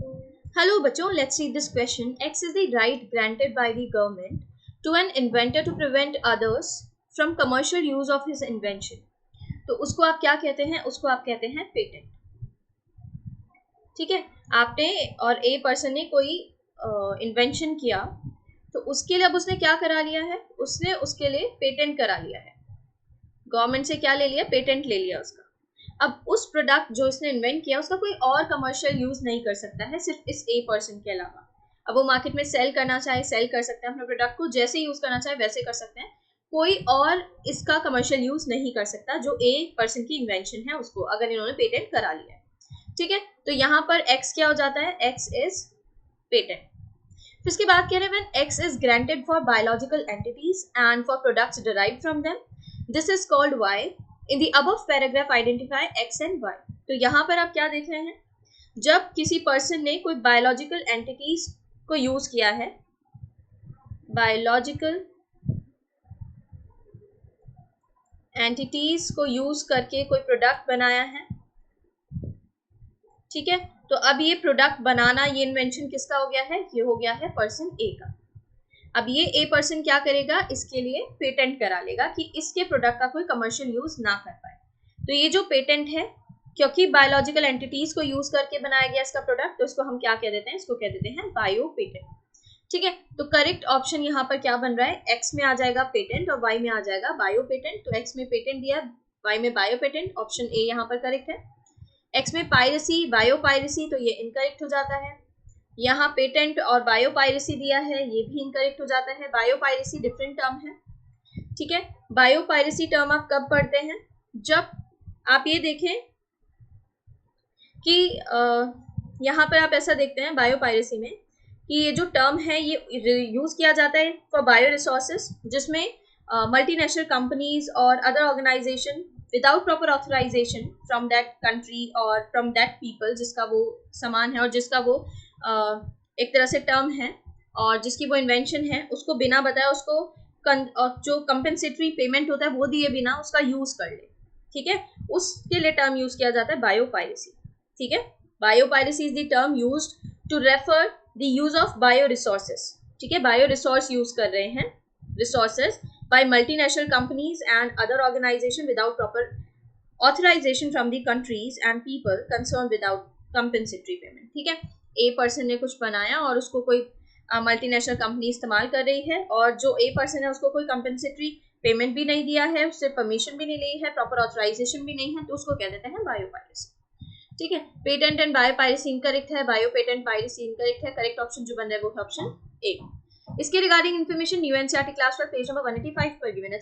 Hello बच्चों, let's read this question. X is the right granted by the government to an inventor to prevent others from commercial use of his invention. तो उसको आप क्या कहते हैं? उसको आप कहते हैं पेटेंट. ठीक है, आपने और ए पर्सन ने कोई इन्वेंशन किया, तो उसके लिए अब उसने क्या करा लिया है? उसने उसके लिए पेटेंट करा लिया है. गवर्नमेंट से क्या ले लिया? पेटेंट ले लिया उसका. अब उस प्रोडक्ट जो इसने इन्वेंट किया उसका कोई और कमर्शियल यूज नहीं कर सकता है सिर्फ इस ए पर्सन के अलावा. अब वो मार्केट में सेल करना चाहे सेल कर सकते हैं, अपने प्रोडक्ट को जैसे यूज करना चाहे वैसे कर सकते हैं. कोई और इसका कमर्शियल यूज नहीं कर सकता जो ए पर्सन की इन्वेंशन है उसको, अगर इन्होंने पेटेंट करा लिया है. ठीक है, तो यहाँ पर एक्स क्या हो जाता है? X is patent. फिर इसके बाद कह रहे हैं when X is granted for biological entities and for products derived from them, this is called Y. In the above paragraph identify x and y. तो यहाँ पर आप क्या देख रहे हैं? जब किसी पर्सन ने कोई बायोलॉजिकल एंटिटीज को यूज किया है, बायोलॉजिकल एंटिटीज को यूज करके कोई प्रोडक्ट बनाया है, ठीक है, तो अब ये प्रोडक्ट बनाना, ये इन्वेंशन किसका हो गया है? ये हो गया है पर्सन ए का. अब ये ए पर्सन क्या करेगा? इसके लिए पेटेंट करा लेगा कि इसके प्रोडक्ट का कोई कमर्शियल यूज ना कर पाए. तो ये जो पेटेंट है, क्योंकि बायोलॉजिकल एंटिटीज को यूज करके बनाया गया इसका प्रोडक्ट, तो इसको हम क्या कह देते हैं? इसको कह देते हैं बायो पेटेंट. ठीक है, तो करेक्ट ऑप्शन यहाँ पर क्या बन रहा है? एक्स में आ जाएगा पेटेंट और वाई में आ जाएगा बायो पेटेंट. तो एक्स में पेटेंट दिया, वाई में बायो पेटेंट. ऑप्शन ए यहाँ पर करेक्ट है. एक्स में पायरेसी, बायो पायरेसी, तो ये इनकरेक्ट हो जाता है. यहाँ पेटेंट और बायो पायरेसी दिया है, ये भी इनकरेक्ट हो जाता है. बायो पायरेसी डिफरेंट टर्म है. ठीक है, बायो पायरेसी टर्म आप कब पढ़ते हैं? जब आप ये देखें कि यहाँ पर आप ऐसा देखते हैं बायो पायरेसी में कि ये जो टर्म है ये यूज किया जाता है फॉर बायो रिसोर्सेज, जिसमें मल्टीनेशनल कंपनीज और other organisation without proper authorisation from that country और फ्रॉम दैट पीपल, जिसका वो सामान है और जिसका वो एक तरह से टर्म है और जिसकी वो इन्वेंशन है, उसको बिना बताए उसको जो कंपेंसेटरी पेमेंट होता है वो दिए बिना उसका यूज कर ले. ठीक है, उसके लिए टर्म यूज किया जाता है बायो पायरेसी. ठीक है, bio piracy is the term used to refer the use of bio resources. ठीक है, बायो रिसोर्स यूज कर रहे हैं, resources by multinational companies and other organisation without proper authorisation from the countries and people concern without compensatory payment. ठीक है, a person ने कुछ बनाया और उसको कोई मल्टीनेशनल कंपनी इस्तेमाल कर रही है और जो ए पर्सन है उसको कोई कंपेंसेटरी पेमेंट भी नहीं दिया है, उससे परमिशन भी नहीं ली है, प्रॉपर ऑथराइजेशन भी नहीं है, तो उसको कह देते हैं बायो पायरेसी. ठीक है, patent and bio piracy incorrect है, बायो पेटेंट पायरेसी इनकरेक्ट है. करेक्ट ऑप्शन जो बन रहा है वो है ऑप्शन ए. इसके रिगार्डिंग इन्फॉर्मेशन यूएनसीईआरटी क्लास पर पेज नंबर 185 पर गिवन है.